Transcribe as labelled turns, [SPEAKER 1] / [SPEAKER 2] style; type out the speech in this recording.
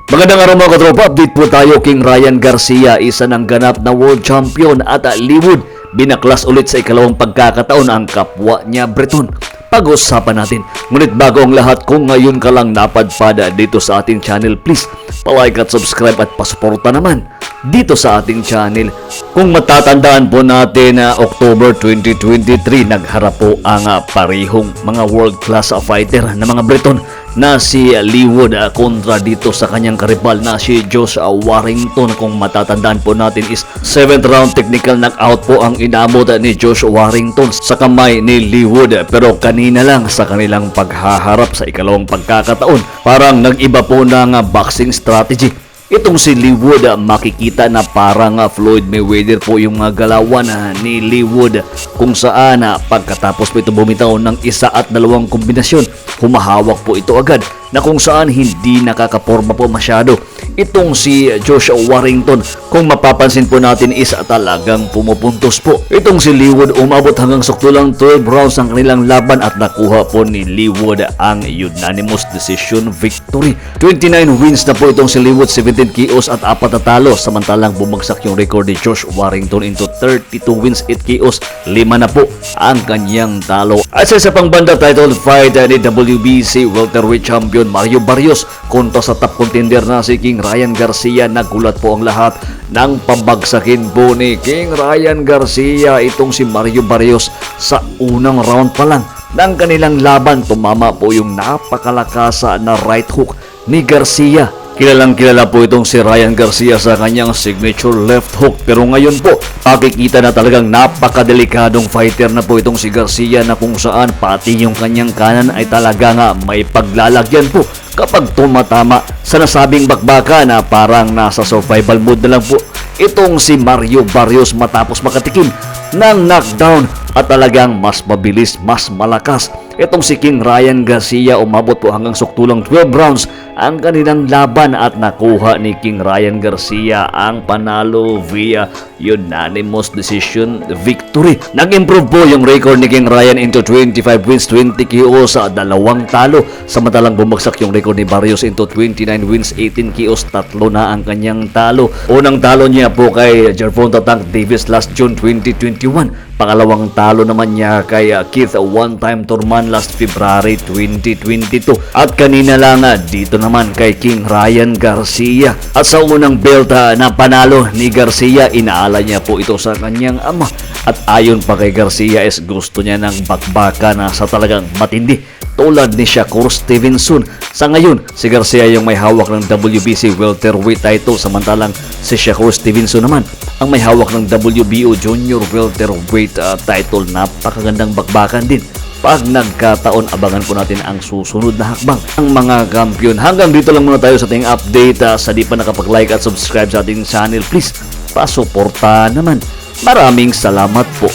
[SPEAKER 1] Magandang araw mga katropa, update po tayo. King Ryan Garcia, isa ng ganap na world champion at Leeward. Binaklas ulit sa ikalawang pagkakataon ang kapwa niya Breton. Pag-usapan natin. Ngunit bago ang lahat, kung ngayon ka lang napadpada dito sa ating channel, please palike at subscribe at pasuporta naman dito sa ating channel. Kung matatandaan po natin na October 2023, nagharap po ang parihong mga world-class fighter na mga Breton na si Leeward kontra dito sa kanyang karibal na si Josh Warrington. Kung matatandaan po natin is 7th round technical knockout po ang inabot ni Josh Warrington sa kamay ni Leeward. Pero kanina lang sa kanilang paghaharap sa ikalawang pagkakataon, parang nag-iba po ng boxing strategy. Itong si Leeward, makikita na parang Floyd Mayweather po yung galawan ni Leeward, kung saan pagkatapos po ito bumitaw ng isa at dalawang kombinasyon, humahawak po ito agad na kung saan hindi nakakaporma po masyado itong si Josh Warrington. Kung mapapansin po natin is talagang pumupuntos po itong si Leeward. Umabot hanggang saktulang 12 rounds ang kanilang laban at nakuha po ni Leeward ang unanimous decision victory. 29 wins na po itong si Leeward, 17 KOs at 4 na talo, samantalang bumagsak yung record ni Josh Warrington into 32 wins, 8 KOs, 5 na po ang kanyang talo. At sa isa pang banda, title fight ni WBC welterweight champion Mario Barrios kontra sa top contender na si King Ryan Garcia. Nagulat po ang lahat ng pabagsakin po ni King Ryan Garcia itong si Mario Barrios sa unang round pa lang ng kanilang laban. Tumama po yung napakalakas na right hook ni Garcia. Kilalang kilala po itong si Ryan Garcia sa kanyang signature left hook. Pero ngayon po, makikita na talagang napakadelikadong fighter na po itong si Garcia, na kung saan pati yung kanyang kanan ay talaga nga may paglalagyan po kapag tumatama sa nasabing bakbaka, na parang nasa survival mode na lang po itong si Mario Barrios matapos makatikim ng knockdown at talagang mas mabilis, mas malakas itong si King Ryan Garcia. Umabot po hanggang suktulang 12 rounds ang kanilang laban at nakuha ni King Ryan Garcia ang panalo via unanimous decision victory. Nag-improve po yung record ni King Ryan into 25 wins, 20 KOs sa 2 talo, samantalang bumagsak yung record ni Barrios into 29 wins, 18 KOs, 3 na ang kanyang talo. Unang talo niya po kay Gervonta Tank Davis last June 2021. Pangalawang talo naman niya kay Keith One-Time Turman last February 2022. At kanina lang dito naman kay King Ryan Garcia. At sa unang belt na panalo ni Garcia, inaala niya po ito sa kanyang ama. At ayon pa kay Garcia is gusto niya ng bakbaka na sa talagang matindi, tulad ni Shakur Stevenson. Sa ngayon, si Garcia yung may hawak ng WBC welterweight title, samantalang si Shakur Stevenson naman ang may hawak ng WBO junior welterweight title. Napakagandang bakbakan din. Pag nagkataon, abangan po natin ang susunod na hakbang ng mga kampiyon. Hanggang dito lang muna tayo sa ating update. Sa di pa nakapag-like at subscribe sa ating channel, please pasuporta naman. Maraming salamat po.